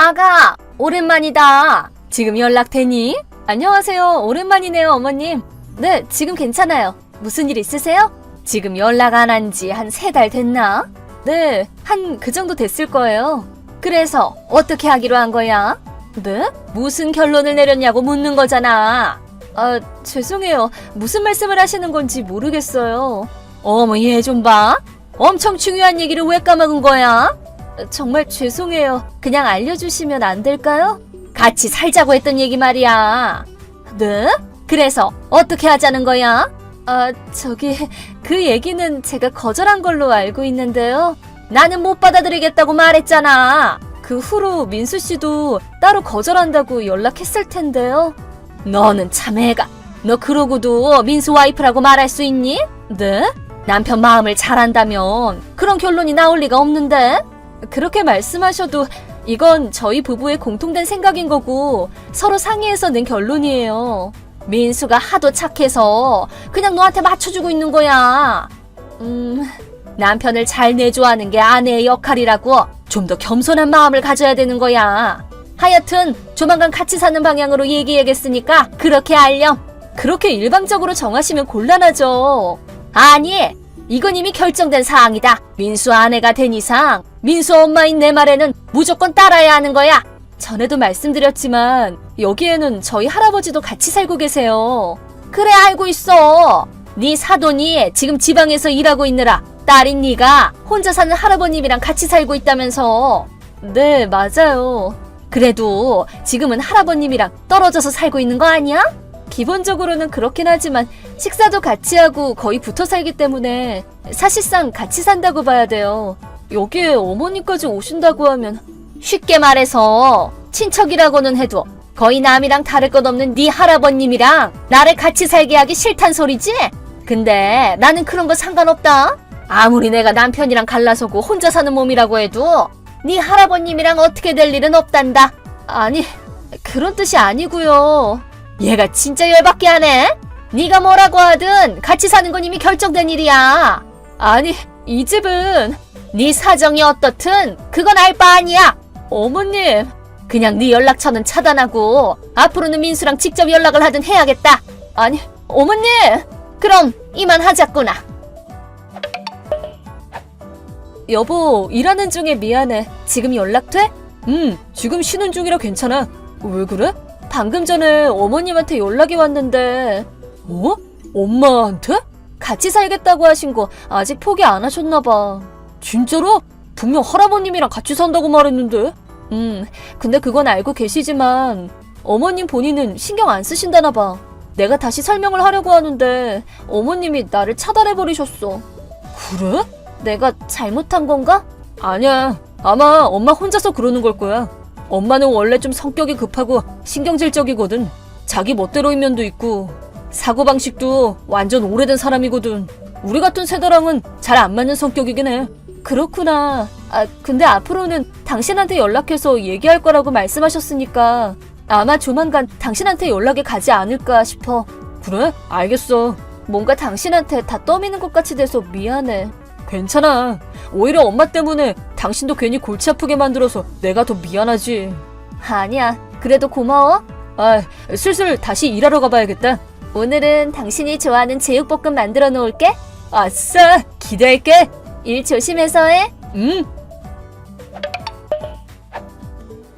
아가, 오랜만이다. 지금 연락되니? 안녕하세요. 오랜만이네요, 어머님. 네, 지금 괜찮아요. 무슨 일 있으세요? 지금 연락 안 한 지 한 3달 됐나? 네, 한 그 정도 됐을 거예요. 그래서 어떻게 하기로 한 거야? 네? 무슨 결론을 내렸냐고 묻는 거잖아. 아, 죄송해요. 무슨 말씀을 하시는 건지 모르겠어요. 어머, 얘 좀 봐. 엄청 중요한 얘기를 왜 까먹은 거야? 정말 죄송해요. 그냥 알려주시면 안 될까요? 같이 살자고 했던 얘기 말이야. 네? 그래서 어떻게 하자는 거야? 아, 그 얘기는 제가 거절한 걸로 알고 있는데요. 나는 못 받아들이겠다고 말했잖아. 그 후로 민수 씨도 따로 거절한다고 연락했을 텐데요. 너는 참 애가. 너 그러고도 민수 와이프라고 말할 수 있니? 네? 남편 마음을 잘 안다면 그런 결론이 나올 리가 없는데? 그렇게 말씀하셔도 이건 저희 부부의 공통된 생각인 거고 서로 상의해서 낸 결론이에요. 민수가 하도 착해서 그냥 너한테 맞춰주고 있는 거야. 남편을 잘 내조하는 게 아내의 역할이라고. 좀 더 겸손한 마음을 가져야 되는 거야. 하여튼 조만간 같이 사는 방향으로 얘기해야겠으니까 그렇게 알렴. 그렇게 일방적으로 정하시면 곤란하죠. 아니, 이건 이미 결정된 사항이다. 민수 아내가 된 이상 민수 엄마인 내 말에는 무조건 따라야 하는 거야. 전에도 말씀드렸지만 여기에는 저희 할아버지도 같이 살고 계세요. 그래, 알고 있어. 네 사돈이 지금 지방에서 일하고 있느라 딸인 네가 혼자 사는 할아버님이랑 같이 살고 있다면서. 네, 맞아요. 그래도 지금은 할아버님이랑 떨어져서 살고 있는 거 아니야? 기본적으로는 그렇긴 하지만 식사도 같이 하고 거의 붙어 살기 때문에 사실상 같이 산다고 봐야 돼요. 여기에 어머니까지 오신다고 하면 쉽게 말해서 친척이라고는 해도 거의 남이랑 다를 것 없는 네 할아버님이랑 나를 같이 살게 하기 싫단 소리지? 근데 나는 그런 거 상관없다. 아무리 내가 남편이랑 갈라서고 혼자 사는 몸이라고 해도 네 할아버님이랑 어떻게 될 일은 없단다. 아니, 그런 뜻이 아니고요. 얘가 진짜 열받게 하네. 네가 뭐라고 하든 같이 사는 건 이미 결정된 일이야. 아니, 이 집은 네 사정이 어떻든 그건 알 바 아니야. 어머님, 그냥 네 연락처는 차단하고 앞으로는 민수랑 직접 연락을 하든 해야겠다. 아니, 어머님, 그럼 이만 하자꾸나. 여보, 일하는 중에 미안해. 지금 연락 돼? 지금 쉬는 중이라 괜찮아. 왜 그래? 방금 전에 어머님한테 연락이 왔는데. 뭐? 엄마한테? 같이 살겠다고 하신 거 아직 포기 안 하셨나봐. 진짜로? 분명 할아버님이랑 같이 산다고 말했는데. 근데 그건 알고 계시지만 어머님 본인은 신경 안 쓰신다나봐. 내가 다시 설명을 하려고 하는데 어머님이 나를 차단해버리셨어. 그래? 내가 잘못한 건가? 아니야. 아마 엄마 혼자서 그러는 걸 거야. 엄마는 원래 좀 성격이 급하고 신경질적이거든. 자기 멋대로인 면도 있고 사고방식도 완전 오래된 사람이거든. 우리 같은 세대랑은 잘 안 맞는 성격이긴 해. 그렇구나. 아, 근데 앞으로는 당신한테 연락해서 얘기할 거라고 말씀하셨으니까 아마 조만간 당신한테 연락이 가지 않을까 싶어. 그래? 알겠어. 뭔가 당신한테 다 떠미는 것 같이 돼서 미안해. 괜찮아. 오히려 엄마 때문에 당신도 괜히 골치 아프게 만들어서 내가 더 미안하지. 아니야. 그래도 고마워. 아, 슬슬 다시 일하러 가봐야겠다. 오늘은 당신이 좋아하는 제육볶음 만들어 놓을게. 아싸! 기대할게. 일 조심해서 해.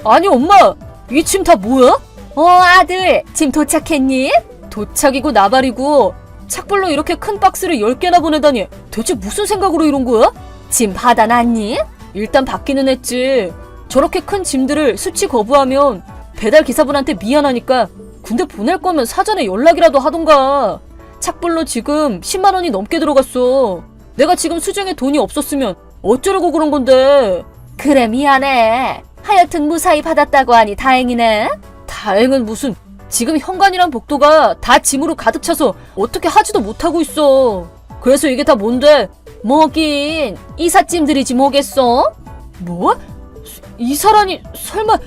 아니, 엄마! 이 짐 다 뭐야? 아들! 짐 도착했니? 도착이고 나발이고 착불로 이렇게 큰 박스를 10개나 보내다니 대체 무슨 생각으로 이런 거야? 짐 받아놨니? 일단 받기는 했지. 저렇게 큰 짐들을 수치 거부하면 배달 기사분한테 미안하니까 군대 보낼 거면 사전에 연락이라도 하던가. 착불로 지금 10만 원이 넘게 들어갔어. 내가 지금 수중에 돈이 없었으면 어쩌려고 그런 건데. 그래, 미안해. 하여튼 무사히 받았다고 하니 다행이네. 다행은 무슨. 지금 현관이랑 복도가 다 짐으로 가득 차서 어떻게 하지도 못하고 있어. 그래서 이게 다 뭔데? 뭐긴 이삿짐들이지 뭐겠어? 뭐? 이사라니 설마.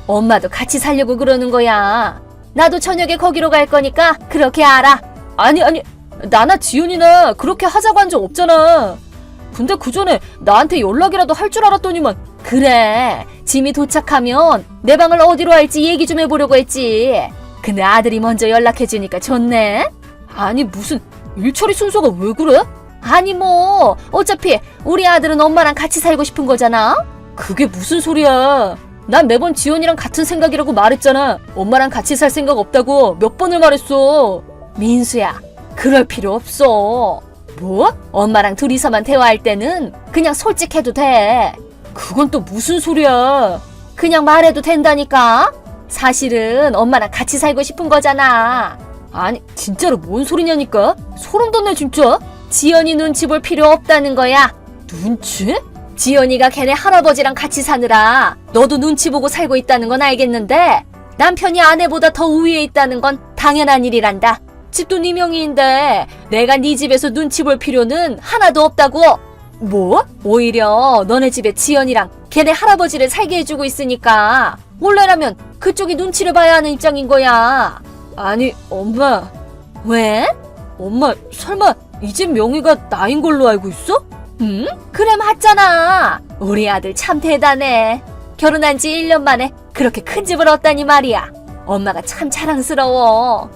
엄마도 같이 살려고 그러는 거야. 나도 저녁에 거기로 갈 거니까 그렇게 알아. 아니, 나나 지훈이나 그렇게 하자고 한 적 없잖아. 근데 그 전에 나한테 연락이라도 할 줄 알았더니만 그래, 짐이 도착하면 내 방을 어디로 할지 얘기 좀 해보려고 했지. 근데 아들이 먼저 연락해주니까 좋네. 아니 무슨 일처리 순서가 왜 그래? 아니 뭐 어차피 우리 아들은 엄마랑 같이 살고 싶은 거잖아. 그게 무슨 소리야. 난 매번 지연이랑 같은 생각이라고 말했잖아. 엄마랑 같이 살 생각 없다고 몇 번을 말했어. 민수야, 그럴 필요 없어. 뭐? 엄마랑 둘이서만 대화할 때는 그냥 솔직해도 돼. 그건 또 무슨 소리야. 그냥 말해도 된다니까. 사실은 엄마랑 같이 살고 싶은 거잖아. 아니 진짜로 뭔 소리냐니까. 소름 돋네 진짜. 지연이 눈치 볼 필요 없다는 거야. 눈치? 지연이가 걔네 할아버지랑 같이 사느라 너도 눈치 보고 살고 있다는 건 알겠는데 남편이 아내보다 더 우위에 있다는 건 당연한 일이란다. 집도 네 명의인데 내가 네 집에서 눈치 볼 필요는 하나도 없다고. 뭐? 오히려 너네 집에 지연이랑 걔네 할아버지를 살게 해주고 있으니까 원래라면 그쪽이 눈치를 봐야 하는 입장인 거야. 아니 엄마. 왜? 엄마 설마 이 집 명의가 나인 걸로 알고 있어? 응? 그래 맞잖아. 우리 아들 참 대단해. 결혼한 지 1년 만에 그렇게 큰 집을 얻다니 말이야. 엄마가 참 자랑스러워.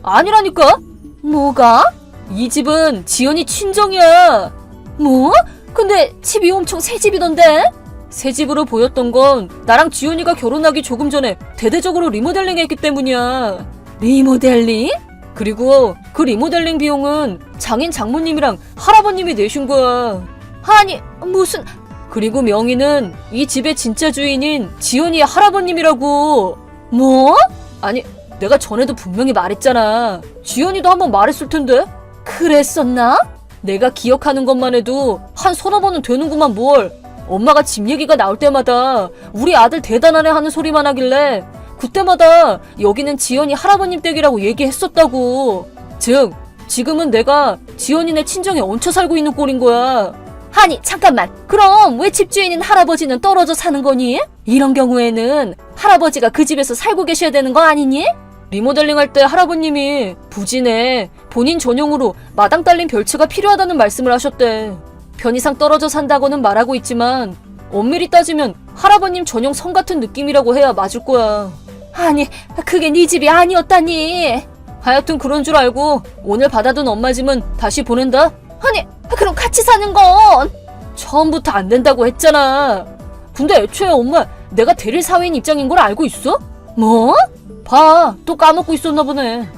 아니라니까? 뭐가? 이 집은 지연이 친정이야. 뭐? 근데 집이 엄청 새 집이던데? 새 집으로 보였던 건 나랑 지연이가 결혼하기 조금 전에 대대적으로 리모델링 했기 때문이야. 리모델링? 그리고 그 리모델링 비용은 장인 장모님이랑 할아버님이 내신 거야. 아니 무슨. 그리고 명의는 이 집의 진짜 주인인 지연이의 할아버님이라고. 뭐? 아니 내가 전에도 분명히 말했잖아. 지연이도 한번 말했을 텐데. 그랬었나? 내가 기억하는 것만 해도 한 서너 번은 되는구만 뭘. 엄마가 집 얘기가 나올 때마다 우리 아들 대단하네 하는 소리만 하길래 그때마다 여기는 지연이 할아버님 댁이라고 얘기했었다고. 즉 지금은 내가 지연이네 친정에 얹혀 살고 있는 꼴인 거야. 아니 잠깐만, 그럼 왜 집주인인 할아버지는 떨어져 사는 거니? 이런 경우에는 할아버지가 그 집에서 살고 계셔야 되는 거 아니니? 리모델링 할 때 할아버님이 부진에 본인 전용으로 마당 딸린 별채가 필요하다는 말씀을 하셨대. 편의상 떨어져 산다고는 말하고 있지만 엄밀히 따지면 할아버님 전용 성 같은 느낌이라고 해야 맞을 거야. 아니 그게 네 집이 아니었다니. 하여튼 그런 줄 알고 오늘 받아둔 엄마 짐은 다시 보낸다. 아니 그럼 같이 사는 건? 처음부터 안 된다고 했잖아. 근데 애초에 엄마 내가 대릴 사회인 입장인 걸 알고 있어? 뭐? 봐, 또 까먹고 있었나 보네.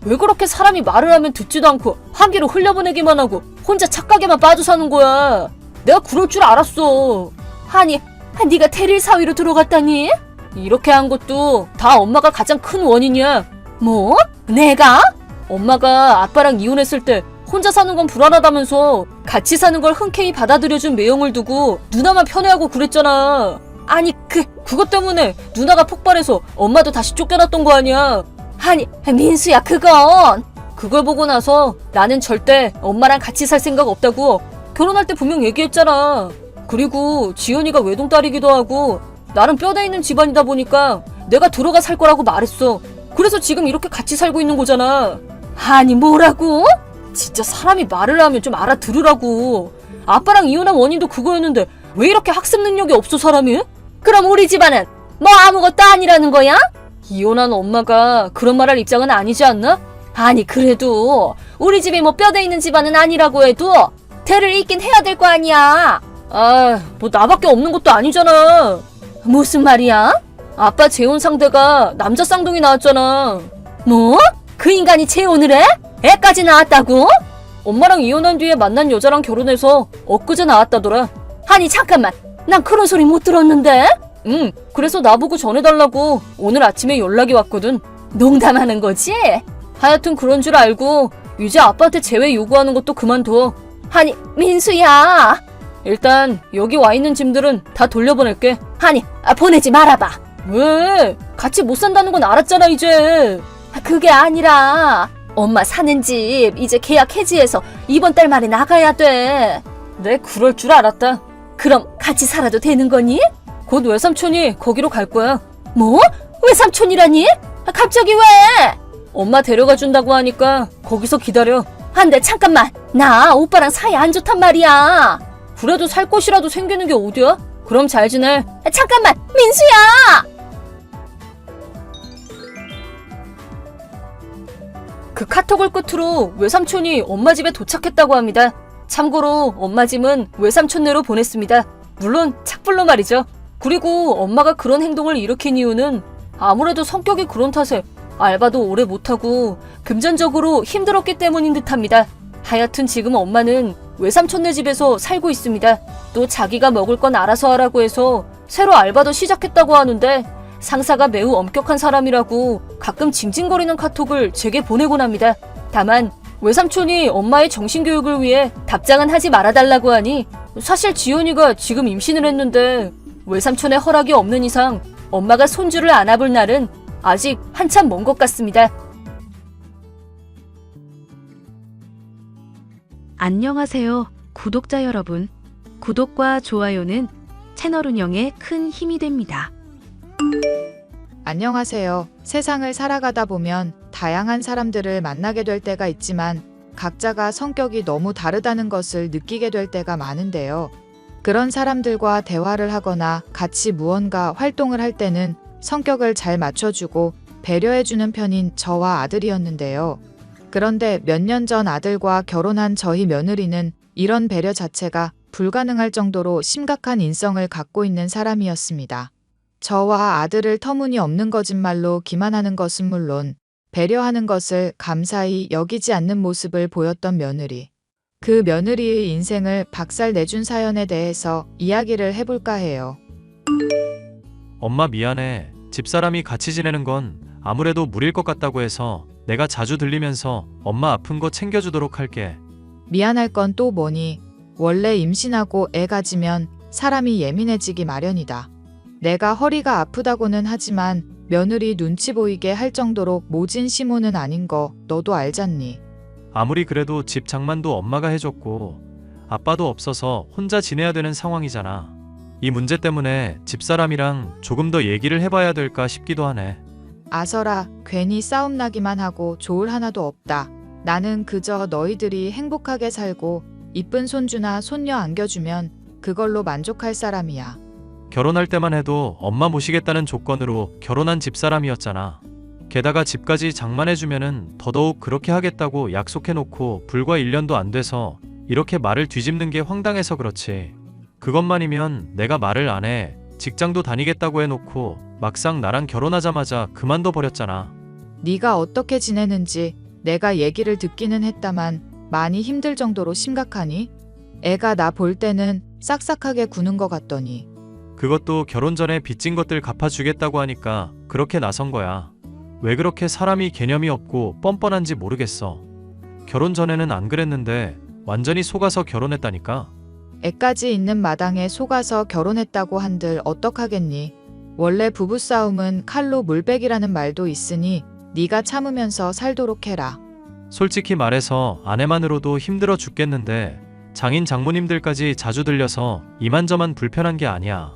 왜 그렇게 사람이 말을 하면 듣지도 않고 한 귀로 흘려보내기만 하고 혼자 착각에만 빠져 사는 거야. 내가 그럴 줄 알았어. 아니 네가 대릴 사위로 들어갔다니? 이렇게 한 것도 다 엄마가 가장 큰 원인이야. 뭐? 내가? 엄마가 아빠랑 이혼했을 때 혼자 사는 건 불안하다면서 같이 사는 걸 흔쾌히 받아들여준 매형을 두고 누나만 편애하고 그랬잖아. 아니 그것 때문에 누나가 폭발해서 엄마도 다시 쫓겨났던 거 아니야. 아니 민수야 그걸 보고 나서 나는 절대 엄마랑 같이 살 생각 없다고 결혼할 때 분명 얘기했잖아. 그리고 지연이가 외동딸이기도 하고 나는 뼈대 있는 집안이다 보니까 내가 들어가 살 거라고 말했어. 그래서 지금 이렇게 같이 살고 있는 거잖아. 아니 뭐라고? 진짜 사람이 말을 하면 좀 알아들으라고. 아빠랑 이혼한 원인도 그거였는데 왜 이렇게 학습 능력이 없어 사람이? 그럼 우리 집안은 뭐 아무것도 아니라는 거야? 이혼한 엄마가 그런 말할 입장은 아니지 않나? 아니 그래도 우리 집이 뭐 뼈대 있는 집안은 아니라고 해도 대를 잇긴 해야 될 거 아니야. 뭐 나밖에 없는 것도 아니잖아. 무슨 말이야? 아빠 재혼 상대가 남자 쌍둥이 나왔잖아. 뭐? 그 인간이 재혼을 해? 애까지 나왔다고? 엄마랑 이혼한 뒤에 만난 여자랑 결혼해서 엊그제 나왔다더라. 아니 잠깐만, 난 그런 소리 못 들었는데? 응, 그래서 나보고 전해달라고 오늘 아침에 연락이 왔거든. 농담하는 거지? 하여튼 그런 줄 알고 이제 아빠한테 재회 요구하는 것도 그만둬. 아니 민수야, 일단 여기 와 있는 짐들은 다 돌려보낼게. 아니 보내지 말아봐. 왜? 같이 못 산다는 건 알았잖아 이제. 그게 아니라 엄마 사는 집 이제 계약 해지해서 이번 달 말에 나가야 돼. 네, 그럴 줄 알았다. 그럼 같이 살아도 되는 거니? 곧 외삼촌이 거기로 갈 거야. 뭐? 외삼촌이라니? 갑자기 왜? 엄마 데려가 준다고 하니까 거기서 기다려. 안 돼, 잠깐만. 나 오빠랑 사이 안 좋단 말이야. 그래도 살 곳이라도 생기는 게 어디야? 그럼 잘 지내. 잠깐만, 민수야! 그 카톡을 끝으로 외삼촌이 엄마 집에 도착했다고 합니다. 참고로 엄마 짐은 외삼촌네로 보냈습니다. 물론 착불로 말이죠. 그리고 엄마가 그런 행동을 일으킨 이유는 아무래도 성격이 그런 탓에 알바도 오래 못하고 금전적으로 힘들었기 때문인 듯합니다. 하여튼 지금 엄마는 외삼촌네 집에서 살고 있습니다. 또 자기가 먹을 건 알아서 하라고 해서 새로 알바도 시작했다고 하는데 상사가 매우 엄격한 사람이라고 가끔 징징거리는 카톡을 제게 보내곤 합니다. 다만 외삼촌이 엄마의 정신교육을 위해 답장은 하지 말아달라고 하니 사실 지연이가 지금 임신을 했는데 외삼촌의 허락이 없는 이상 엄마가 손주를 안아볼 날은 아직 한참 먼 것 같습니다. 안녕하세요, 구독자 여러분. 구독과 좋아요는 채널 운영에 큰 힘이 됩니다. 안녕하세요. 세상을 살아가다 보면 다양한 사람들을 만나게 될 때가 있지만 각자가 성격이 너무 다르다는 것을 느끼게 될 때가 많은데요. 그런 사람들과 대화를 하거나 같이 무언가 활동을 할 때는 성격을 잘 맞춰주고 배려해주는 편인 저와 아들이었는데요. 그런데 몇 년 전 아들과 결혼한 저희 며느리는 이런 배려 자체가 불가능할 정도로 심각한 인성을 갖고 있는 사람이었습니다. 저와 아들을 터무니없는 거짓말로 기만하는 것은 물론 배려하는 것을 감사히 여기지 않는 모습을 보였던 며느리. 그 며느리의 인생을 박살내준 사연에 대해서 이야기를 해볼까 해요. 엄마 미안해. 집사람이 같이 지내는 건 아무래도 무리일 것 같다고 해서 내가 자주 들리면서 엄마 아픈 거 챙겨주도록 할게. 미안할 건 또 뭐니? 원래 임신하고 애 가지면 사람이 예민해지기 마련이다. 내가 허리가 아프다고는 하지만 며느리 눈치 보이게 할 정도로 모진 시모는 아닌 거 너도 알잖니. 아무리 그래도 집 장만도 엄마가 해줬고 아빠도 없어서 혼자 지내야 되는 상황이잖아. 이 문제 때문에 집사람이랑 조금 더 얘기를 해봐야 될까 싶기도 하네. 아서라, 괜히 싸움 나기만 하고 좋을 하나도 없다. 나는 그저 너희들이 행복하게 살고 이쁜 손주나 손녀 안겨주면 그걸로 만족할 사람이야. 결혼할 때만 해도 엄마 모시겠다는 조건으로 결혼한 집사람이었잖아. 게다가 집까지 장만해주면은 더더욱 그렇게 하겠다고 약속해놓고 불과 1년도 안 돼서 이렇게 말을 뒤집는 게 황당해서 그렇지. 그것만이면 내가 말을 안 해. 직장도 다니겠다고 해놓고 막상 나랑 결혼하자마자 그만둬 버렸잖아. 네가 어떻게 지내는지 내가 얘기를 듣기는 했다만 많이 힘들 정도로 심각하니? 애가 나 볼 때는 싹싹하게 구는 것 같더니. 그것도 결혼 전에 빚진 것들 갚아주겠다고 하니까 그렇게 나선 거야. 왜 그렇게 사람이 개념이 없고 뻔뻔한지 모르겠어. 결혼 전에는 안 그랬는데 완전히 속아서 결혼했다니까. 애까지 있는 마당에 속아서 결혼했다고 한들 어떡하겠니? 원래 부부싸움은 칼로 물베기라는 말도 있으니 네가 참으면서 살도록 해라. 솔직히 말해서 아내만으로도 힘들어 죽겠는데 장인 장모님들까지 자주 들려서 이만저만 불편한 게 아니야.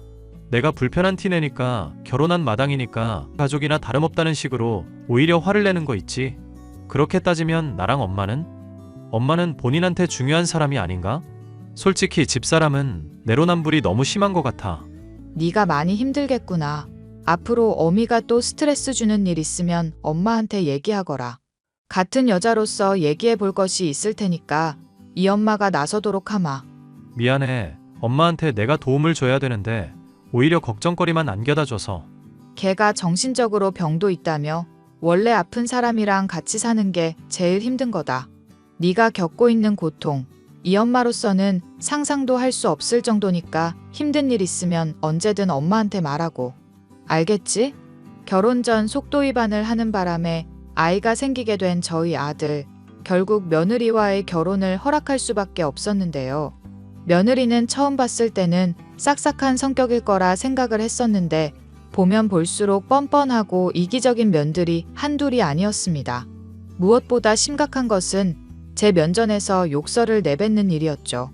내가 불편한 티 내니까 결혼한 마당이니까 가족이나 다름없다는 식으로 오히려 화를 내는 거 있지. 그렇게 따지면 나랑 엄마는 본인한테 중요한 사람이 아닌가? 솔직히 집사람은 내로남불이 너무 심한 것 같아. 네가 많이 힘들겠구나. 앞으로 어미가 또 스트레스 주는 일 있으면 엄마한테 얘기하거라. 같은 여자로서 얘기해 볼 것이 있을 테니까 이 엄마가 나서도록 하마. 미안해. 엄마한테 내가 도움을 줘야 되는데 오히려 걱정거리만 안겨다 줘서. 걔가 정신적으로 병도 있다며 원래 아픈 사람이랑 같이 사는 게 제일 힘든 거다. 네가 겪고 있는 고통, 이 엄마로서는 상상도 할 수 없을 정도니까 힘든 일 있으면 언제든 엄마한테 말하고. 알겠지? 결혼 전 속도 위반을 하는 바람에 아이가 생기게 된 저희 아들. 결국 며느리와의 결혼을 허락할 수밖에 없었는데요. 며느리는 처음 봤을 때는 싹싹한 성격일 거라 생각을 했었는데 보면 볼수록 뻔뻔하고 이기적인 면들이 한둘이 아니었습니다. 무엇보다 심각한 것은 제 면전에서 욕설을 내뱉는 일이었죠.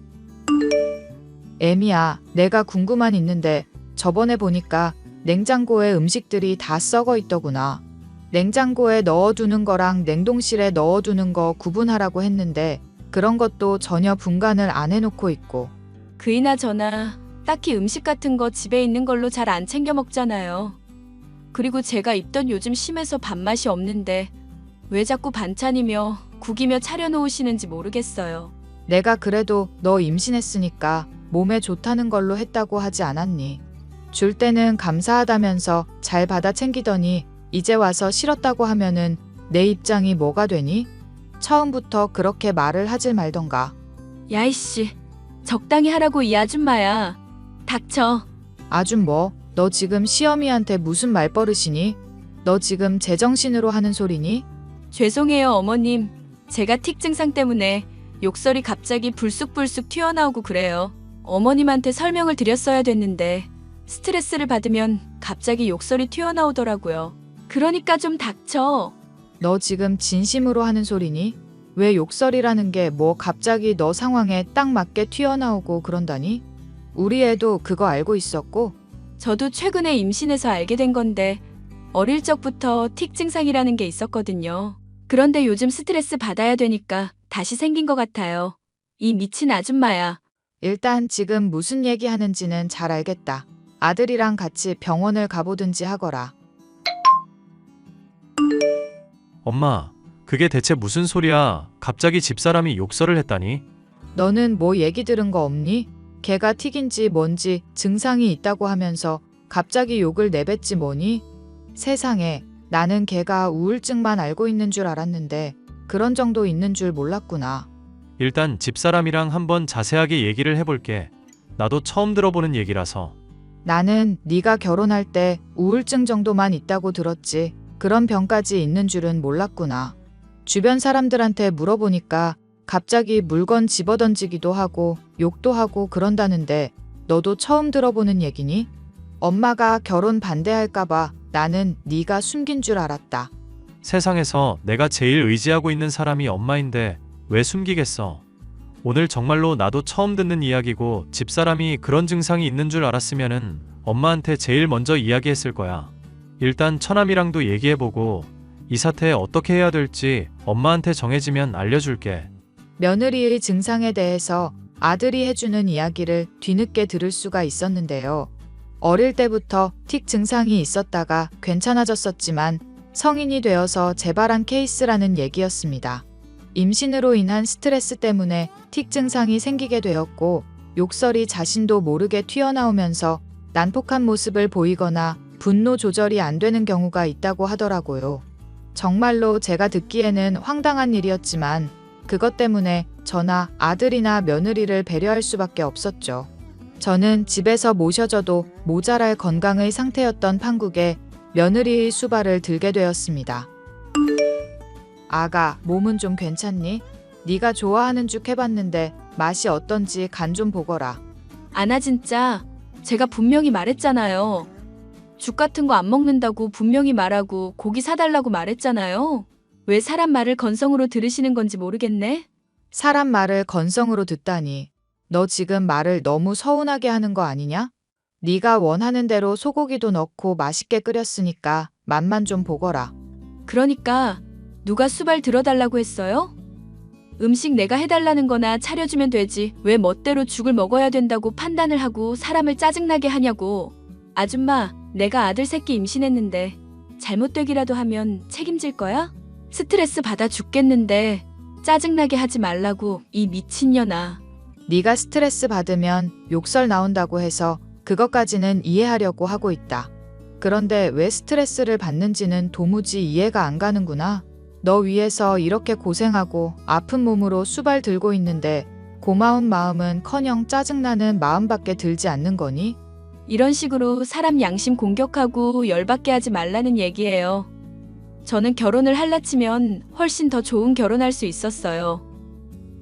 애미야, 내가 궁금한 있는데 저번에 보니까 냉장고에 음식들이 다 썩어 있더구나. 냉장고에 넣어두는 거랑 냉동실에 넣어두는 거 구분하라고 했는데 그런 것도 전혀 분간을 안 해놓고 있고. 그이나 저나 딱히 음식 같은 거 집에 있는 걸로 잘 안 챙겨 먹잖아요. 그리고 제가 입던 요즘 심해서 밥맛이 없는데 왜 자꾸 반찬이며 국이며 차려놓으시는지 모르겠어요. 내가 그래도 너 임신했으니까 몸에 좋다는 걸로 했다고 하지 않았니? 줄 때는 감사하다면서 잘 받아 챙기더니 이제 와서 싫었다고 하면은 내 입장이 뭐가 되니? 처음부터 그렇게 말을 하질 말던가. 야이씨, 적당히 하라고 이 아줌마야. 닥쳐. 아줌 뭐? 너 지금 시어미한테 무슨 말버릇이니? 너 지금 제정신으로 하는 소리니? 죄송해요, 어머님. 제가 틱 증상 때문에 욕설이 갑자기 불쑥불쑥 튀어나오고 그래요. 어머님한테 설명을 드렸어야 됐는데 스트레스를 받으면 갑자기 욕설이 튀어나오더라고요. 그러니까 좀 닥쳐. 너 지금 진심으로 하는 소리니? 왜 욕설이라는 게 뭐 갑자기 너 상황에 딱 맞게 튀어나오고 그런다니? 우리 애도 그거 알고 있었고? 저도 최근에 임신해서 알게 된 건데 어릴 적부터 틱 증상이라는 게 있었거든요. 그런데 요즘 스트레스 받아야 되니까 다시 생긴 것 같아요. 이 미친 아줌마야. 일단 지금 무슨 얘기 하는지는 잘 알겠다. 아들이랑 같이 병원을 가보든지 하거라. 엄마, 그게 대체 무슨 소리야? 갑자기 집사람이 욕설을 했다니? 너는 뭐 얘기 들은 거 없니? 걔가 틱인지 뭔지 증상이 있다고 하면서 갑자기 욕을 내뱉지 뭐니? 세상에, 나는 걔가 우울증만 알고 있는 줄 알았는데 그런 정도 있는 줄 몰랐구나. 일단 집사람이랑 한번 자세하게 얘기를 해볼게. 나도 처음 들어보는 얘기라서. 나는 네가 결혼할 때 우울증 정도만 있다고 들었지 그런 병까지 있는 줄은 몰랐구나. 주변 사람들한테 물어보니까 갑자기 물건 집어던지기도 하고 욕도 하고 그런다는데 너도 처음 들어보는 얘기니? 엄마가 결혼 반대할까봐 나는 네가 숨긴 줄 알았다. 세상에서 내가 제일 의지하고 있는 사람이 엄마인데 왜 숨기겠어? 오늘 정말로 나도 처음 듣는 이야기고 집사람이 그런 증상이 있는 줄 알았으면은 엄마한테 제일 먼저 이야기했을 거야. 일단 처남이랑도 얘기해보고 이 사태에 어떻게 해야 될지 엄마한테 정해지면 알려줄게. 며느리의 증상에 대해서 아들이 해주는 이야기를 뒤늦게 들을 수가 있었는데요. 어릴 때부터 틱 증상이 있었다가 괜찮아졌었지만 성인이 되어서 재발한 케이스라는 얘기였습니다. 임신으로 인한 스트레스 때문에 틱 증상이 생기게 되었고 욕설이 자신도 모르게 튀어나오면서 난폭한 모습을 보이거나 분노 조절이 안 되는 경우가 있다고 하더라고요. 정말로 제가 듣기에는 황당한 일이었지만 그것 때문에 저나 아들이나 며느리를 배려할 수밖에 없었죠. 저는 집에서 모셔져도 모자랄 건강의 상태였던 판국에 며느리의 수발을 들게 되었습니다. 아가, 몸은 좀 괜찮니? 네가 좋아하는 죽 해봤는데 맛이 어떤지 간 좀 보거라. 아나 진짜 제가 분명히 말했잖아요. 죽 같은 거 안 먹는다고 분명히 말하고 고기 사달라고 말했잖아요. 왜 사람 말을 건성으로 들으시는 건지 모르겠네. 사람 말을 건성으로 듣다니. 너 지금 말을 너무 서운하게 하는 거 아니냐? 네가 원하는 대로 소고기도 넣고 맛있게 끓였으니까 맛만 좀 보거라. 그러니까 누가 수발 들어달라고 했어요? 음식 내가 해달라는 거나 차려주면 되지 왜 멋대로 죽을 먹어야 된다고 판단을 하고 사람을 짜증나게 하냐고. 아줌마, 내가 아들 새끼 임신했는데 잘못되기라도 하면 책임질 거야? 스트레스 받아 죽겠는데 짜증나게 하지 말라고 이 미친년아. 네가 스트레스 받으면 욕설 나온다고 해서 그것까지는 이해하려고 하고 있다. 그런데 왜 스트레스를 받는지는 도무지 이해가 안 가는구나. 너 위해서 이렇게 고생하고 아픈 몸으로 수발 들고 있는데 고마운 마음은커녕 짜증나는 마음밖에 들지 않는 거니? 이런 식으로 사람 양심 공격하고 열받게 하지 말라는 얘기예요. 저는 결혼을 할라치면 훨씬 더 좋은 결혼할 수 있었어요.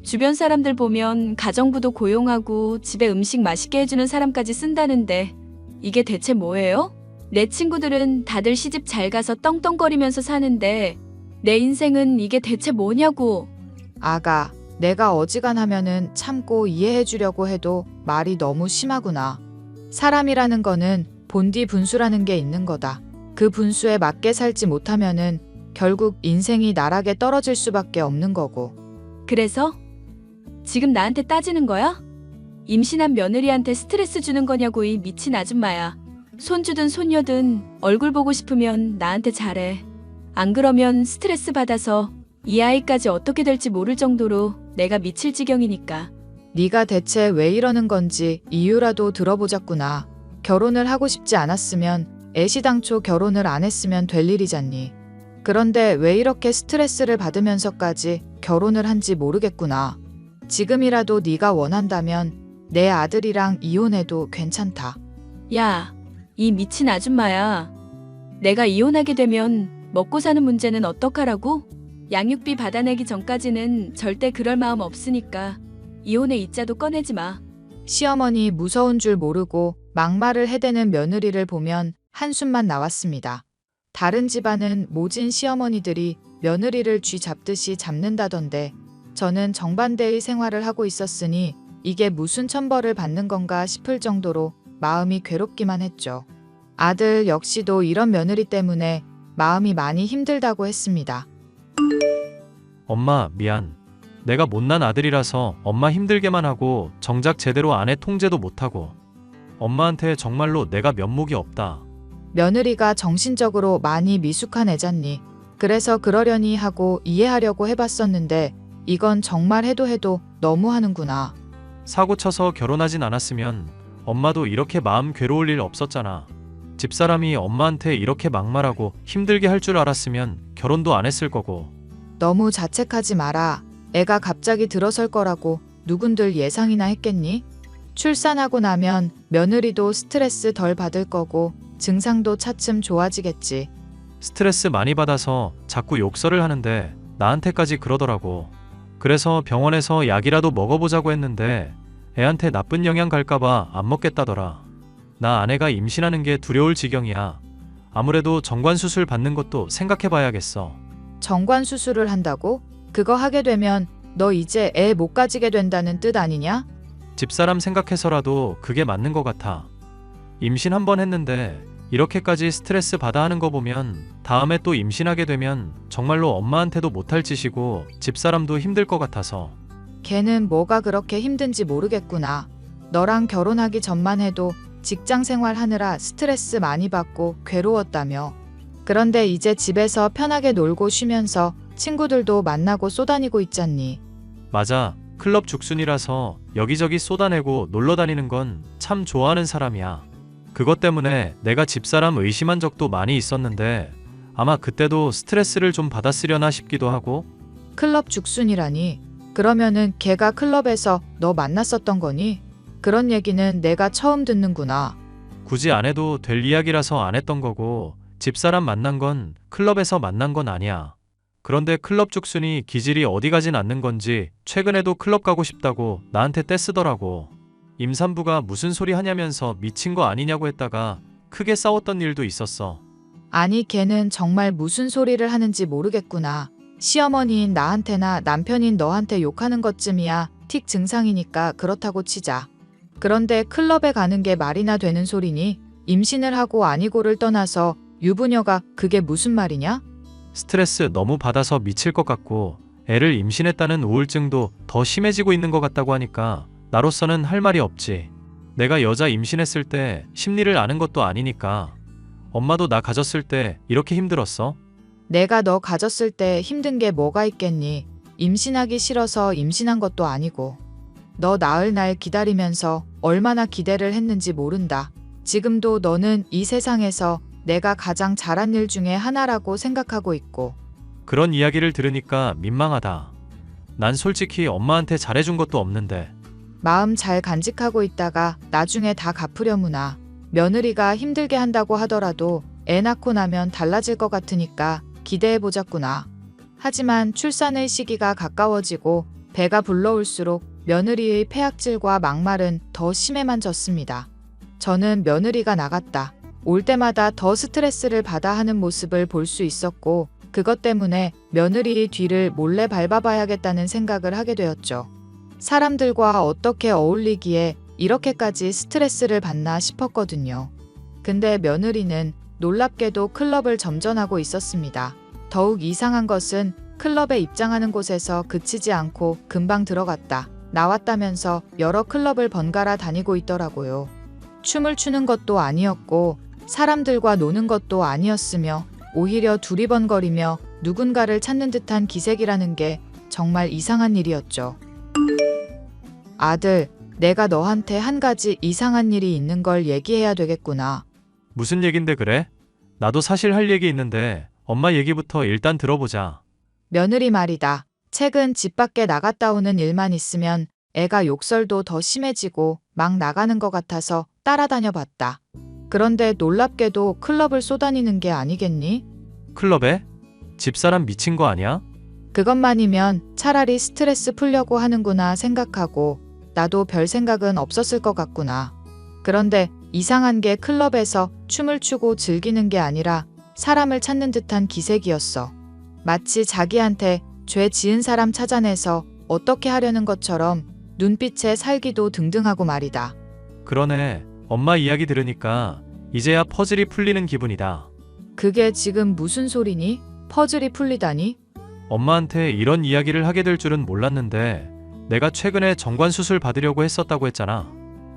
주변 사람들 보면 가정부도 고용하고 집에 음식 맛있게 해주는 사람까지 쓴다는데 이게 대체 뭐예요? 내 친구들은 다들 시집 잘 가서 떵떵거리면서 사는데 내 인생은 이게 대체 뭐냐고. 아가, 내가 어지간하면은 참고 이해해 주려고 해도 말이 너무 심하구나. 사람이라는 거는 본디 분수라는 게 있는 거다. 그 분수에 맞게 살지 못하면은 결국 인생이 나락에 떨어질 수밖에 없는 거고. 그래서? 지금 나한테 따지는 거야? 임신한 며느리한테 스트레스 주는 거냐고 이 미친 아줌마야. 손주든 손녀든 얼굴 보고 싶으면 나한테 잘해. 안 그러면 스트레스 받아서 이 아이까지 어떻게 될지 모를 정도로 내가 미칠 지경이니까. 네가 대체 왜 이러는 건지 이유라도 들어보자꾸나. 결혼을 하고 싶지 않았으면 애시당초 결혼을 안 했으면 될 일이잖니. 그런데 왜 이렇게 스트레스를 받으면서까지 결혼을 한지 모르겠구나. 지금이라도 네가 원한다면 내 아들이랑 이혼해도 괜찮다. 야, 이 미친 아줌마야. 내가 이혼하게 되면 먹고 사는 문제는 어떡하라고? 양육비 받아내기 전까지는 절대 그럴 마음 없으니까 이혼의 이자도 꺼내지 마. 시어머니 무서운 줄 모르고 막말을 해대는 며느리를 보면 한숨만 나왔습니다. 다른 집안은 모진 시어머니들이 며느리를 쥐 잡듯이 잡는다던데 저는 정반대의 생활을 하고 있었으니 이게 무슨 천벌을 받는 건가 싶을 정도로 마음이 괴롭기만 했죠. 아들 역시도 이런 며느리 때문에 마음이 많이 힘들다고 했습니다. 엄마, 미안. 내가 못난 아들이라서 엄마 힘들게만 하고 정작 제대로 아내 통제도 못하고 엄마한테 정말로 내가 면목이 없다. 며느리가 정신적으로 많이 미숙한 애잖니. 그래서 그러려니 하고 이해하려고 해봤었는데 이건 정말 해도 너무하는구나. 사고 쳐서 결혼하진 않았으면 엄마도 이렇게 마음 괴로울 일 없었잖아. 집사람이 엄마한테 이렇게 막말하고 힘들게 할 줄 알았으면 결혼도 안 했을 거고. 너무 자책하지 마라. 애가 갑자기 들어설 거라고 누군들 예상이나 했겠니? 출산하고 나면 며느리도 스트레스 덜 받을 거고 증상도 차츰 좋아지겠지. 스트레스 많이 받아서 자꾸 욕설을 하는데 나한테까지 그러더라고. 그래서 병원에서 약이라도 먹어보자고 했는데 애한테 나쁜 영향 갈까봐 안 먹겠다더라. 나 아내가 임신하는 게 두려울 지경이야. 아무래도 정관수술 받는 것도 생각해봐야겠어. 정관 수술을 한다고? 그거 하게 되면 너 이제 애 못 가지게 된다는 뜻 아니냐? 집사람 생각해서라도 그게 맞는 것 같아. 임신 한 번 했는데 이렇게까지 스트레스 받아 하는 거 보면 다음에 또 임신하게 되면 정말로 엄마한테도 못할 짓이고 집사람도 힘들 것 같아서. 걔는 뭐가 그렇게 힘든지 모르겠구나. 너랑 결혼하기 전만 해도 직장 생활 하느라 스트레스 많이 받고 괴로웠다며. 그런데 이제 집에서 편하게 놀고 쉬면서 친구들도 만나고 쏘다니고 있잖니. 맞아. 클럽 죽순이라서 여기저기 쏟아내고 놀러 다니는 건 참 좋아하는 사람이야. 그것 때문에 내가 집사람 의심한 적도 많이 있었는데 아마 그때도 스트레스를 좀 받았으려나 싶기도 하고. 클럽 죽순이라니. 그러면은 걔가 클럽에서 너 만났었던 거니? 그런 얘기는 내가 처음 듣는구나. 굳이 안 해도 될 이야기라서 안 했던 거고 집사람 만난 건 클럽에서 만난 건 아니야. 그런데 클럽 죽순이 기질이 어디 가진 않는 건지 최근에도 클럽 가고 싶다고 나한테 떼쓰더라고. 임산부가 무슨 소리 하냐면서 미친 거 아니냐고 했다가 크게 싸웠던 일도 있었어. 아니 걔는 정말 무슨 소리를 하는지 모르겠구나. 시어머니인 나한테나 남편인 너한테 욕하는 것쯤이야 틱 증상이니까 그렇다고 치자. 그런데 클럽에 가는 게 말이나 되는 소리니? 임신을 하고 아니고를 떠나서 유부녀가 그게 무슨 말이냐? 스트레스 너무 받아서 미칠 것 같고 애를 임신했다는 우울증도 더 심해지고 있는 것 같다고 하니까 나로서는 할 말이 없지. 내가 여자 임신했을 때 심리를 아는 것도 아니니까. 엄마도 나 가졌을 때 이렇게 힘들었어? 내가 너 가졌을 때 힘든 게 뭐가 있겠니? 임신하기 싫어서 임신한 것도 아니고. 너 낳을 날 기다리면서 얼마나 기대를 했는지 모른다. 지금도 너는 이 세상에서 내가 가장 잘한 일 중에 하나라고 생각하고 있고. 그런 이야기를 들으니까 민망하다. 난 솔직히 엄마한테 잘해준 것도 없는데. 마음 잘 간직하고 있다가 나중에 다 갚으려무나. 며느리가 힘들게 한다고 하더라도 애 낳고 나면 달라질 것 같으니까 기대해보자꾸나. 하지만 출산의 시기가 가까워지고 배가 불러올수록 며느리의 폐악질과 막말은 더 심해만 졌습니다. 저는 며느리가 나갔다. 올 때마다 더 스트레스를 받아 하는 모습을 볼 수 있었고 그것 때문에 며느리의 뒤를 몰래 밟아봐야겠다는 생각을 하게 되었죠. 사람들과 어떻게 어울리기에 이렇게까지 스트레스를 받나 싶었거든요. 근데 며느리는 놀랍게도 클럽을 점전하고 있었습니다. 더욱 이상한 것은 클럽에 입장하는 곳에서 그치지 않고 금방 들어갔다. 나왔다면서 여러 클럽을 번갈아 다니고 있더라고요. 춤을 추는 것도 아니었고 사람들과 노는 것도 아니었으며 오히려 두리번거리며 누군가를 찾는 듯한 기색이라는 게 정말 이상한 일이었죠. 아들, 내가 너한테 한 가지 이상한 일이 있는 걸 얘기해야 되겠구나. 무슨 얘긴데 그래? 나도 사실 할 얘기 있는데 엄마 얘기부터 일단 들어보자. 며느리 말이다. 최근 집 밖에 나갔다 오는 일만 있으면 애가 욕설도 더 심해지고 막 나가는 것 같아서 따라다녀 봤다. 그런데 놀랍게도 클럽을 쏘다니는 게 아니겠니? 클럽에? 집사람 미친 거 아니야? 그것만이면 차라리 스트레스 풀려고 하는구나 생각하고 나도 별 생각은 없었을 것 같구나. 그런데 이상한 게 클럽에서 춤을 추고 즐기는 게 아니라 사람을 찾는 듯한 기색이었어. 마치 자기한테 죄 지은 사람 찾아내서 어떻게 하려는 것처럼 눈빛에 살기도 등등하고 말이다. 그러네. 엄마 이야기 들으니까 이제야 퍼즐이 풀리는 기분이다. 그게 지금 무슨 소리니? 퍼즐이 풀리다니? 엄마한테 이런 이야기를 하게 될 줄은 몰랐는데 내가 최근에 정관 수술 받으려고 했었다고 했잖아.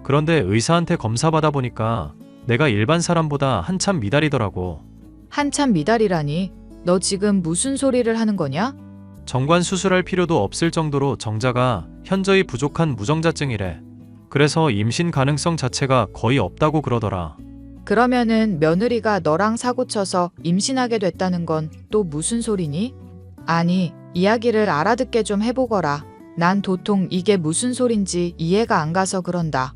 그런데 의사한테 검사 받아보니까 내가 일반 사람보다 한참 미달이더라고. 한참 미달이라니? 너 지금 무슨 소리를 하는 거냐? 정관 수술할 필요도 없을 정도로 정자가 현저히 부족한 무정자증이래. 그래서 임신 가능성 자체가 거의 없다고 그러더라. 그러면은 며느리가 너랑 사고쳐서 임신하게 됐다는 건 또 무슨 소리니? 아니, 이야기를 알아듣게 좀 해보거라. 난 도통 이게 무슨 소린지 이해가 안 가서 그런다.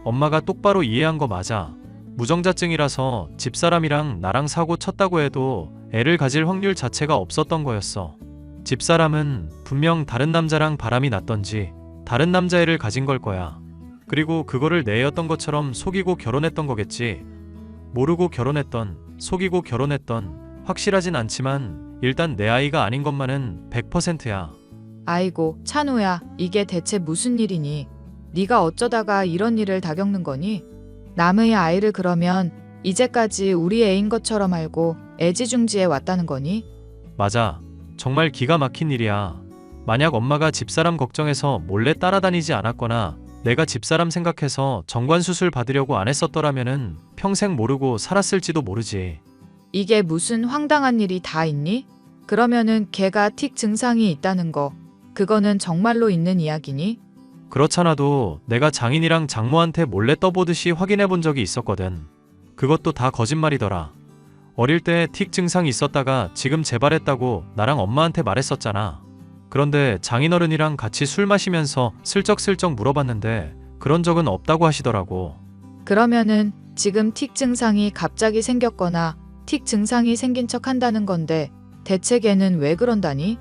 엄마가 똑바로 이해한 거 맞아. 무정자증이라서 집사람이랑 나랑 사고 쳤다고 해도 애를 가질 확률 자체가 없었던 거였어. 집사람은 분명 다른 남자랑 바람이 났던지 다른 남자애를 가진 걸 거야. 그리고 그거를 내 애였던 것처럼 속이고 결혼했던 거겠지. 모르고 결혼했던, 속이고 결혼했던, 확실하진 않지만 일단 내 아이가 아닌 것만은 100%야. 아이고, 찬우야, 이게 대체 무슨 일이니? 네가 어쩌다가 이런 일을 다 겪는 거니? 남의 아이를 그러면 이제까지 우리 애인 것처럼 알고 애지중지해 왔다는 거니? 맞아. 정말 기가 막힌 일이야. 만약 엄마가 집사람 걱정해서 몰래 따라다니지 않았거나 내가 집사람 생각해서 정관수술 받으려고 안 했었더라면은 평생 모르고 살았을지도 모르지. 이게 무슨 황당한 일이 다 있니? 그러면은 걔가 틱 증상이 있다는 거, 그거는 정말로 있는 이야기니? 그렇잖아도 내가 장인이랑 장모한테 몰래 떠보듯이 확인해 본 적이 있었거든. 그것도 다 거짓말이더라. 어릴 때 틱 증상이 있었다가 지금 재발했다고 나랑 엄마한테 말했었잖아. 그런데 장인어른이랑 같이 술 마시면서 슬쩍슬쩍 물어봤는데 그런 적은 없다고 하시더라고. 그러면은 지금 틱 증상이 갑자기 생겼거나 틱 증상이 생긴 척 한다는 건데 대체 걔는 왜 그런다니?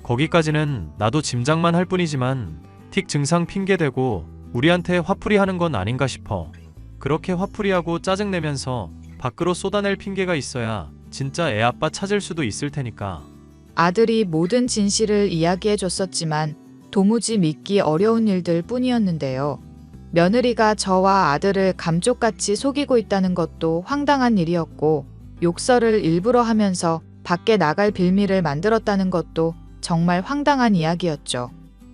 거기까지는 나도 짐작만 할 뿐이지만 틱 증상 핑계대고 우리한테 화풀이 하는 건 아닌가 싶어. 그렇게 화풀이하고 짜증내면서 밖으로 쏟아낼 핑계가 있어야 진짜 애 아빠 찾을 수도 있을 테니까. 아들이 모든 진실을 이야기해 줬었지만 도무지 믿기 어려운 일들 뿐이었는데요. 며느리가 저와 아들을 감쪽같이 속이고 있다는 것도 황당한 일이었고 욕설을 일부러 하면서 밖에 나갈 빌미를 만들었다는 것도 정말 황당한 이야기였죠.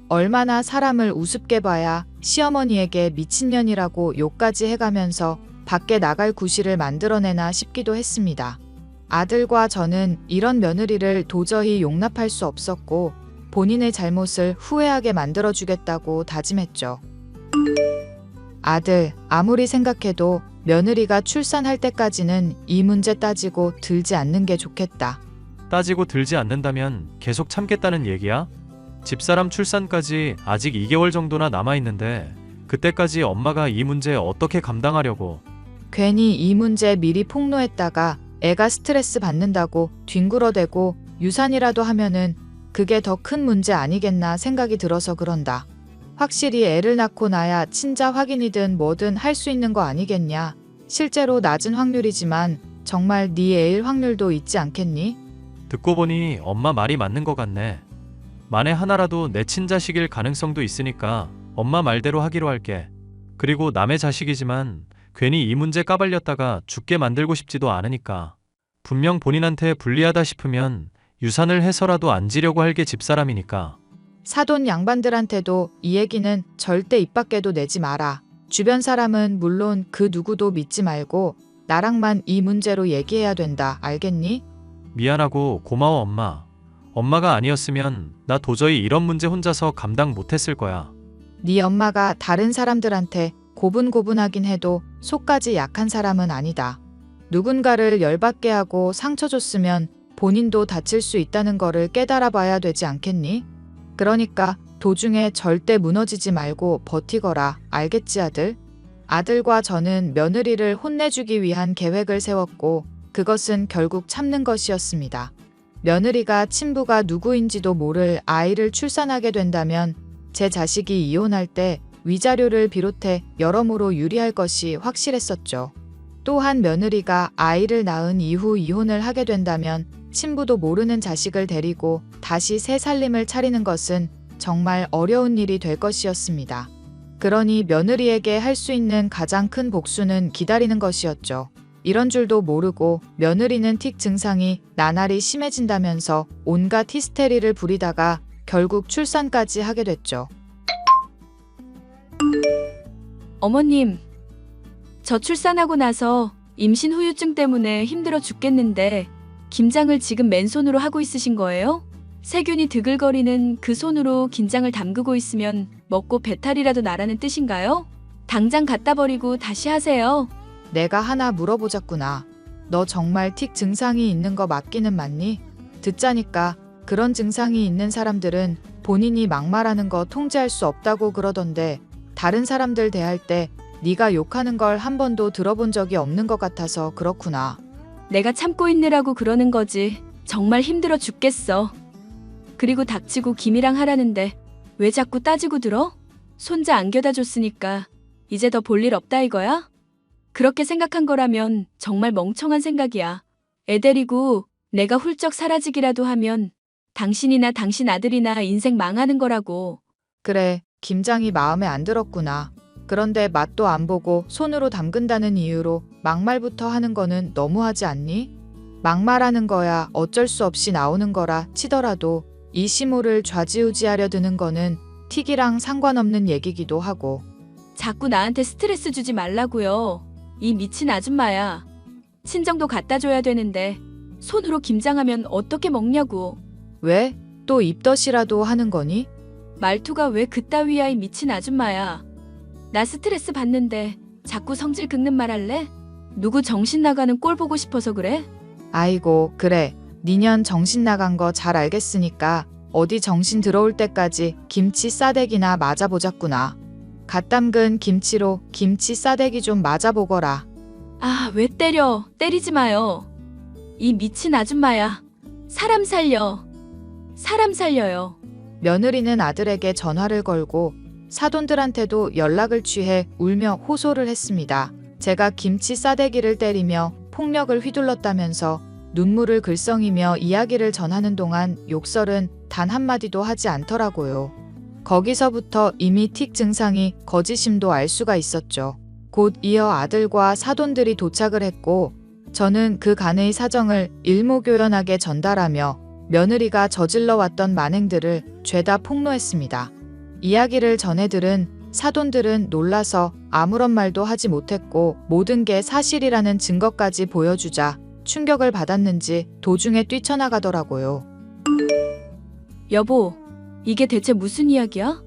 얼마나 사람을 우습게 봐야 시어머니에게 미친년이라고 욕까지 해가면서 밖에 나갈 구실을 만들어내나 싶기도 했습니다. 아들과 저는 이런 며느리를 도저히 용납할 수 없었고 본인의 잘못을 후회하게 만들어주겠다고 다짐했죠. 아들, 아무리 생각해도 며느리가 출산할 때까지는 이 문제 따지고 들지 않는 게 좋겠다. 따지고 들지 않는다면 계속 참겠다는 얘기야? 집사람 출산까지 아직 2개월 정도나 남아있는데 그때까지 엄마가 이 문제 어떻게 감당하려고. 괜히 이 문제 미리 폭로했다가 애가 스트레스 받는다고 뒹굴어대고 유산이라도 하면은 그게 더 큰 문제 아니겠나 생각이 들어서 그런다. 확실히 애를 낳고 나야 친자 확인이든 뭐든 할 수 있는 거 아니겠냐. 실제로 낮은 확률이지만 정말 네 애일 확률도 있지 않겠니? 듣고 보니 엄마 말이 맞는 것 같네. 만에 하나라도 내 친자식일 가능성도 있으니까 엄마 말대로 하기로 할게. 그리고 남의 자식이지만 괜히 이 문제 까발렸다가 죽게 만들고 싶지도 않으니까. 분명 본인한테 불리하다 싶으면 유산을 해서라도 안 지려고 할 게 집사람이니까. 사돈 양반들한테도 이 얘기는 절대 입 밖에도 내지 마라. 주변 사람은 물론 그 누구도 믿지 말고 나랑만 이 문제로 얘기해야 된다. 알겠니? 미안하고 고마워 엄마. 엄마가 아니었으면 나 도저히 이런 문제 혼자서 감당 못했을 거야. 네 엄마가 다른 사람들한테 고분고분하긴 해도 속까지 약한 사람은 아니다. 누군가를 열받게 하고 상처 줬으면 본인도 다칠 수 있다는 거를 깨달아 봐야 되지 않겠니? 그러니까 도중에 절대 무너지지 말고 버티거라. 알겠지 아들? 아들과 저는 며느리를 혼내주기 위한 계획을 세웠고 그것은 결국 참는 것이었습니다. 며느리가 친부가 누구인지도 모를 아이를 출산하게 된다면 제 자식이 이혼할 때 위자료를 비롯해 여러모로 유리할 것이 확실했었죠. 또한 며느리가 아이를 낳은 이후 이혼을 하게 된다면 친부도 모르는 자식을 데리고 다시 새 살림을 차리는 것은 정말 어려운 일이 될 것이었습니다. 그러니 며느리에게 할 수 있는 가장 큰 복수는 기다리는 것이었죠. 이런 줄도 모르고 며느리는 틱 증상이 나날이 심해진다면서 온갖 히스테리를 부리다가 결국 출산까지 하게 됐죠. 어머님, 저 출산하고 나서 임신 후유증 때문에 힘들어 죽겠는데 김장을 지금 맨손으로 하고 있으신 거예요? 세균이 드글거리는 그 손으로 김장을 담그고 있으면 먹고 배탈이라도 나라는 뜻인가요? 당장 갖다 버리고 다시 하세요. 내가 하나 물어보자꾸나. 너 정말 틱 증상이 있는 거 맞기는 맞니? 듣자니까 그런 증상이 있는 사람들은 본인이 막말하는 거 통제할 수 없다고 그러던데 다른 사람들 대할 때 네가 욕하는 걸 한 번도 들어본 적이 없는 것 같아서 그렇구나. 내가 참고 있느라고 그러는 거지. 정말 힘들어 죽겠어. 그리고 닥치고 김이랑 하라는데 왜 자꾸 따지고 들어? 손자 안겨다 줬으니까 이제 더 볼 일 없다 이거야? 그렇게 생각한 거라면 정말 멍청한 생각이야. 애 데리고 내가 훌쩍 사라지기라도 하면 당신이나 당신 아들이나 인생 망하는 거라고. 그래, 김장이 마음에 안 들었구나. 그런데 맛도 안 보고 손으로 담근다는 이유로 막말부터 하는 거는 너무하지 않니? 막말하는 거야 어쩔 수 없이 나오는 거라 치더라도 이 시모를 좌지우지하려 드는 거는 틱이랑 상관없는 얘기기도 하고. 자꾸 나한테 스트레스 주지 말라고요. 이 미친 아줌마야. 친정도 갖다 줘야 되는데 손으로 김장하면 어떻게 먹냐고. 왜? 또 입덧이라도 하는 거니? 말투가 왜 그따위야 이 미친 아줌마야. 나 스트레스 받는데 자꾸 성질 긁는 말 할래? 누구 정신 나가는 꼴 보고 싶어서 그래? 아이고 그래. 니년 정신 나간 거 잘 알겠으니까 어디 정신 들어올 때까지 김치 싸대기나 맞아보자꾸나. 갓 담근 김치로 김치 싸대기 좀 맞아보거라. 아, 왜 때려? 때리지 마요. 이 미친 아줌마야. 사람 살려. 사람 살려요. 며느리는 아들에게 전화를 걸고 사돈들한테도 연락을 취해 울며 호소를 했습니다. 제가 김치 싸대기를 때리며 폭력을 휘둘렀다면서 눈물을 글썽이며 이야기를 전하는 동안 욕설은 단 한마디도 하지 않더라고요. 거기서부터 이미 틱 증상이 거짓임도 알 수가 있었죠. 곧 이어 아들과 사돈들이 도착을 했고 저는 그간의 사정을 일목요연하게 전달하며 며느리가 저질러 왔던 만행들을 죄다 폭로했습니다. 이야기를 전해 들은 사돈들은 놀라서 아무런 말도 하지 못했고 모든 게 사실이라는 증거까지 보여주자 충격을 받았는지 도중에 뛰쳐나가더라고요. 여보, 이게 대체 무슨 이야기야?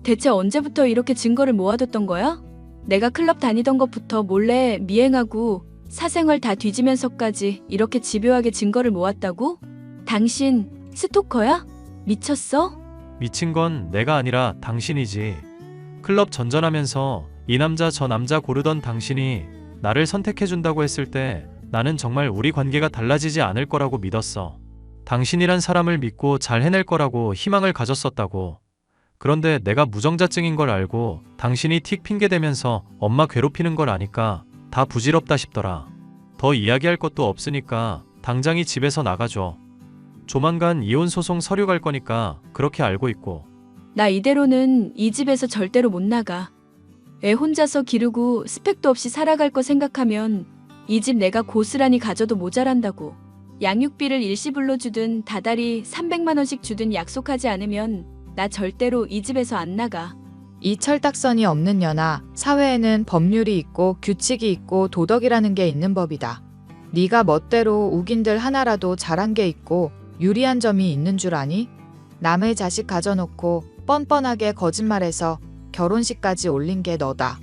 대체 언제부터 이렇게 증거를 모아뒀던 거야? 내가 클럽 다니던 것부터 몰래 미행하고 사생활 다 뒤지면서까지 이렇게 집요하게 증거를 모았다고? 당신 스토커야? 미쳤어? 미친 건 내가 아니라 당신이지. 클럽 전전하면서 이 남자 저 남자 고르던 당신이 나를 선택해준다고 했을 때 나는 정말 우리 관계가 달라지지 않을 거라고 믿었어. 당신이란 사람을 믿고 잘 해낼 거라고 희망을 가졌었다고. 그런데 내가 무정자증인 걸 알고 당신이 틱 핑계대면서 엄마 괴롭히는 걸 아니까 다 부질없다 싶더라. 더 이야기할 것도 없으니까 당장이 집에서 나가줘. 조만간 이혼 소송 서류 갈 거니까 그렇게 알고 있고. 나 이대로는 이 집에서 절대로 못 나가. 애 혼자서 기르고 스펙도 없이 살아갈 거 생각하면 이 집 내가 고스란히 가져도 모자란다고. 양육비를 일시불로 주든 다달이 300만 원씩 주든 약속하지 않으면 나 절대로 이 집에서 안 나가. 이 철딱선이 없는 년아, 사회에는 법률이 있고 규칙이 있고 도덕이라는 게 있는 법이다. 네가 멋대로 우긴들 하나라도 잘한 게 있고 유리한 점이 있는 줄 아니? 남의 자식 가져놓고 뻔뻔하게 거짓말해서 결혼식까지 올린 게 너다.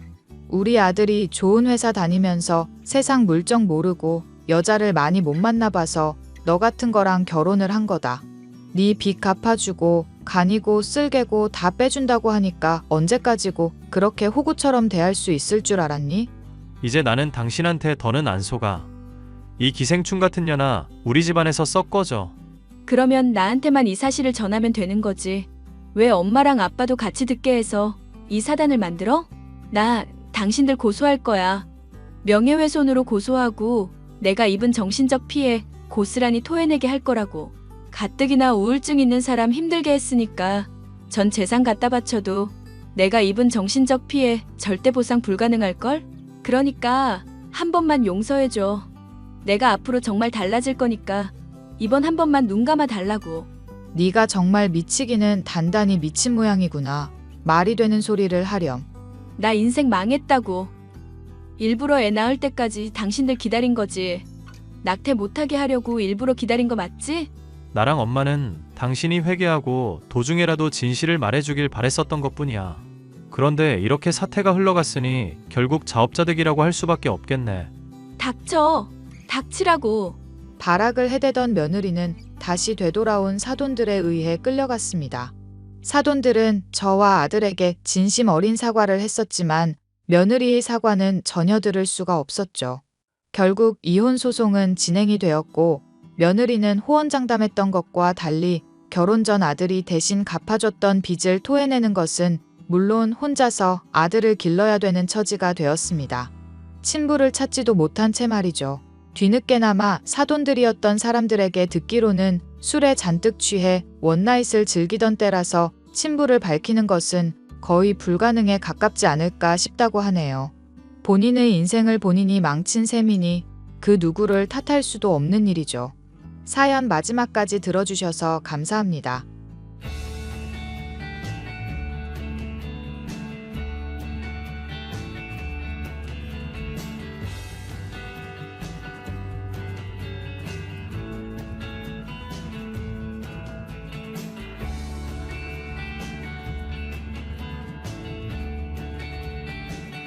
우리 아들이 좋은 회사 다니면서 세상 물정 모르고 여자를 많이 못 만나봐서 너 같은 거랑 결혼을 한 거다. 네 빚 갚아주고 간이고 쓸개고 다 빼준다고 하니까 언제까지고 그렇게 호구처럼 대할 수 있을 줄 알았니? 이제 나는 당신한테 더는 안 속아. 이 기생충 같은 년아, 우리 집안에서 썩 꺼져. 그러면 나한테만 이 사실을 전하면 되는 거지. 왜 엄마랑 아빠도 같이 듣게 해서 이 사단을 만들어? 나 당신들 고소할 거야. 명예훼손으로 고소하고 내가 입은 정신적 피해 고스란히 토해내게 할 거라고. 가뜩이나 우울증 있는 사람 힘들게 했으니까 전 재산 갖다 바쳐도 내가 입은 정신적 피해 절대 보상 불가능할걸? 그러니까 한 번만 용서해줘. 내가 앞으로 정말 달라질 거니까 이번 한 번만 눈 감아 달라고. 네가 정말 미치기는 단단히 미친 모양이구나. 말이 되는 소리를 하렴. 나 인생 망했다고. 일부러 애 낳을 때까지 당신들 기다린 거지. 낙태 못하게 하려고 일부러 기다린 거 맞지? 나랑 엄마는 당신이 회개하고 도중에라도 진실을 말해주길 바랬었던 것뿐이야. 그런데 이렇게 사태가 흘러갔으니 결국 자업자득이라고 할 수밖에 없겠네. 닥쳐. 닥치라고. 발악을 해대던 며느리는 다시 되돌아온 사돈들에 의해 끌려갔습니다. 사돈들은 저와 아들에게 진심 어린 사과를 했었지만 며느리의 사과는 전혀 들을 수가 없었죠. 결국 이혼 소송은 진행이 되었고 며느리는 호언장담했던 것과 달리 결혼 전 아들이 대신 갚아줬던 빚을 토해내는 것은 물론 혼자서 아들을 길러야 되는 처지가 되었습니다. 친부를 찾지도 못한 채 말이죠. 뒤늦게나마 사돈들이었던 사람들에게 듣기로는 술에 잔뜩 취해 원나잇을 즐기던 때라서 친부를 밝히는 것은 거의 불가능에 가깝지 않을까 싶다고 하네요. 본인의 인생을 본인이 망친 셈이니 그 누구를 탓할 수도 없는 일이죠. 사연 마지막까지 들어주셔서 감사합니다.